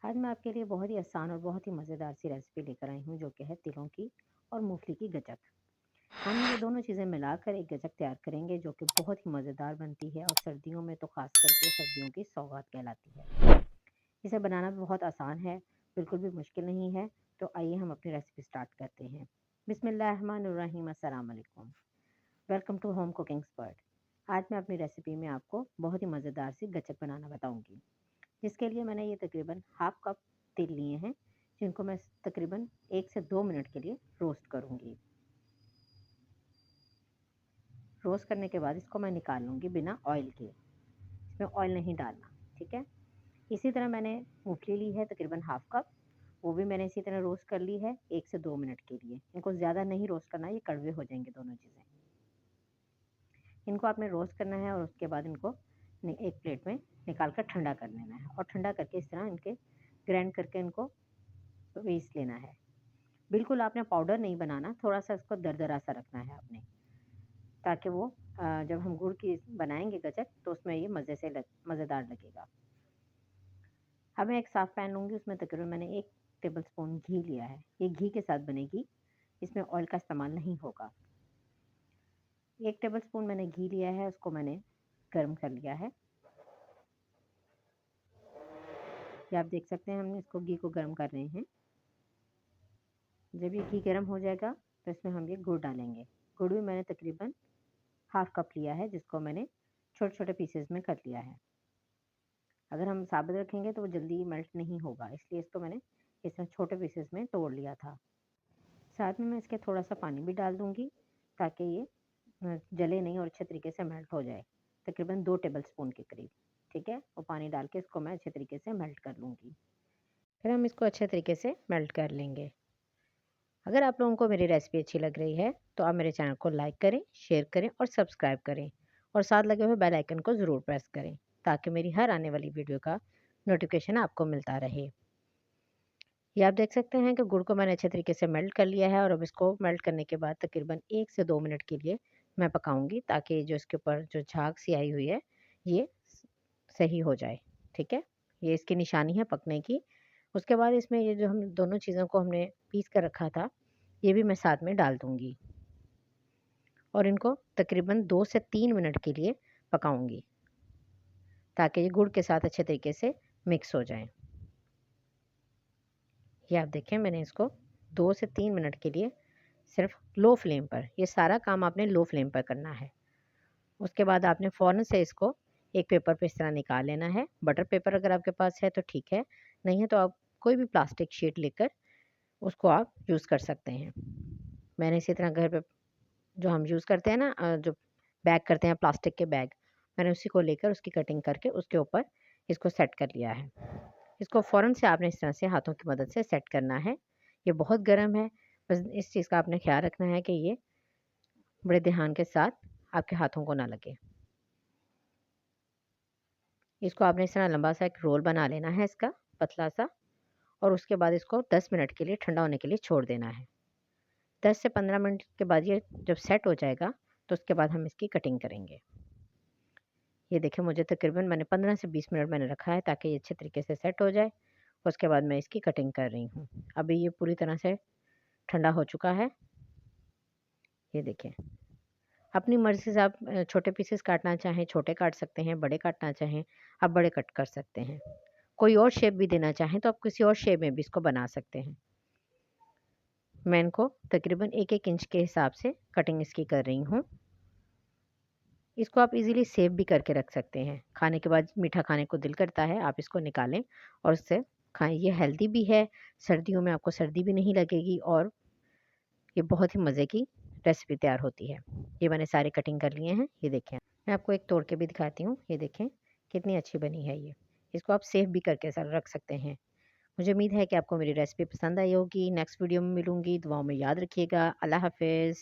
आज मैं आपके लिए बहुत ही आसान और बहुत ही मज़ेदार सी रेसिपी लेकर आई हूँ जो कि है तिलों की और मूंगफली की गचक। हम ये दोनों चीज़ें मिलाकर एक गचक तैयार करेंगे जो कि बहुत ही मज़ेदार बनती है और सर्दियों में तो ख़ास करके सर्दियों की सौगात कहलाती है। इसे बनाना भी बहुत आसान है, बिल्कुल भी मुश्किल नहीं है। तो आइए हम अपनी रेसिपी स्टार्ट करते हैं। बिस्मिल्लाहिर्रहमानिर्रहीम, अस्सलाम वालेकुम। Welcome to home cooking expert. आज मैं अपनी रेसिपी में आपको बहुत ही मज़ेदार सी गचक बनाना बताऊँगी। जिसके लिए मैंने ये तकरीबन हाफ कप तिल लिए हैं, जिनको मैं तकरीबन 1 से 2 मिनट के लिए रोस्ट करूँगी। रोस्ट करने के बाद इसको मैं निकाल लूँगी बिना ऑयल के। इसमें ऑयल नहीं डालना, ठीक है? इसी तरह मैंने मूँगफली ली है तकरीबन हाफ कप, वो भी मैंने इसी तरह रोस्ट कर ली है 1 से 2 मिनट के लिए। इनको ज़्यादा नहीं रोस्ट करना, ये कड़वे हो जाएँगे दोनों चीज़ें। इनको आपने रोस्ट करना है और उसके बाद इनको एक प्लेट में निकाल कर ठंडा कर लेना है और ठंडा करके इस तरह इनके ग्राइंड करके इनको पीस लेना है। बिल्कुल आपने पाउडर नहीं बनाना, थोड़ा-सा इसको दरदरा सा रखना है आपने, ताकि वो जब हम गुड़ की बनाएँगे गचक तो उसमें ये मज़ेदार लगेगा। अब मैं एक साफ़ पैन लूँगी, उसमें तकरीबन मैंने 1 टेबलस्पून घी लिया है। ये घी के साथ बनेगी, इसमें ऑयल का इस्तेमाल नहीं होगा। 1 टेबलस्पून मैंने घी लिया है, उसको मैंने गर्म कर लिया है। ये आप देख सकते हैं हम इसको घी को गर्म कर रहे हैं। जब ये घी गर्म हो जाएगा तो इसमें हम ये गुड़ डालेंगे। गुड़ भी मैंने तकरीबन हाफ कप लिया है, जिसको मैंने छोटे-छोटे पीसेज़ में कर लिया है। अगर हम साबुत रखेंगे तो वो जल्दी मेल्ट नहीं होगा, इसलिए इसको मैंने इस तरह छोटे पीसेज़ में तोड़ लिया था। साथ में मैं इसके थोड़ा-सा पानी भी डाल दूँगी ताकि ये जले नहीं और अच्छे तरीके से मेल्ट हो जाए। तकरीबन 2 टेबलस्पून के करीब, ठीक है? वो पानी डाल के इसको मैं अच्छे तरीके से मेल्ट कर लूँगी। फिर हम इसको अच्छे तरीके से मेल्ट कर लेंगे। अगर आप लोगों को मेरी रेसिपी अच्छी लग रही है तो आप मेरे चैनल को लाइक करें, शेयर करें और सब्सक्राइब करें और साथ लगे हुए बेल आइकन को ज़रूर प्रेस करें ताकि मेरी हर आने वाली वीडियो का नोटिफिकेशन आपको मिलता रहे। ये आप देख सकते हैं कि गुड़ को मैंने अच्छे तरीके से मेल्ट कर लिया है और अब इसको मेल्ट करने के बाद तकरीबन 1 से 2 मिनट के लिए मैं पकाऊंगी ताकि जो इसके ऊपर जो झाग सी आई हुई है ये सही हो जाए, ठीक है? ये इसकी निशानी है पकने की। उसके बाद इसमें ये जो हम दोनों चीज़ों को हमने पीस कर रखा था, ये भी मैं साथ में डाल दूँगी और इनको तकरीबन 2 से 3 मिनट के लिए पकाऊँगी ताकि ये गुड़ के साथ अच्छे तरीके से मिक्स हो जाएँ। ये आप देखें मैंने इसको 2 से 3 मिनट के लिए सिर्फ़ लो फ्लेम पर, ये सारा काम आपने लो फ्लेम पर करना है। उसके बाद आपने फ़ौरन से इसको एक पेपर पे इस तरह निकाल लेना है। बटर पेपर अगर आपके पास है तो ठीक है, नहीं है तो आप कोई भी प्लास्टिक शीट लेकर उसको आप यूज़ कर सकते हैं। मैंने इसी तरह घर पे जो हम यूज़ करते हैं ना जो बैग करते हैं प्लास्टिक के बैग, मैंने उसी को लेकर उसकी कटिंग करके उसके ऊपर इसको सेट कर लिया है। इसको फ़ौरन से आपने इस तरह से हाथों की मदद से सेट करना है। ये बहुत गर्म है, बस इस चीज़ का आपने ख़्याल रखना है कि ये बड़े ध्यान के साथ आपके हाथों को ना लगे। इसको आपने इस तरह लंबा सा एक रोल बना लेना है इसका, पतला सा, और उसके बाद इसको 10 मिनट के लिए ठंडा होने के लिए छोड़ देना है। 10 से 15 मिनट के बाद ये जब सेट हो जाएगा, तो उसके बाद हम इसकी कटिंग करेंगे। ये देखिए मुझे तकरीबन मैंने 15 से 20 मिनट मैंने रखा है ताकि ये अच्छे तरीके से सेट हो जाए। उसके बाद मैं इसकी कटिंग कर रही हूँ। अभी ये पूरी तरह से ठंडा हो चुका है। ये देखें, अपनी मर्ज़ी से आप छोटे पीसेस काटना चाहें, छोटे काट सकते हैं, बड़े काटना चाहें, आप बड़े कट कर सकते हैं। कोई और शेप भी देना चाहें तो आप किसी और शेप में भी इसको बना सकते हैं। मैं इनको तकरीबन 1-1 इंच के हिसाब से कटिंग इसकी कर रही हूँ। इसको आप इज़ीली सेव भी करके रख सकते हैं। खाने के बाद मीठा खाने को दिल करता है, आप इसको निकालें और उससे खाएँ। ये हेल्दी भी है, सर्दियों में आपको सर्दी भी नहीं लगेगी और ये बहुत ही मज़े की रेसिपी तैयार होती है। ये मैंने सारे कटिंग कर लिए हैं, ये देखें। मैं आपको एक तोड़ के भी दिखाती हूँ, ये देखें कितनी अच्छी बनी है ये। इसको आप सेव भी करके रख सकते हैं। मुझे उम्मीद है कि आपको मेरी रेसिपी पसंद आई होगी। नेक्स्ट वीडियो में मिलूँगी, दुआओं में याद रखिएगा। अल्लाह हाफ़िज़।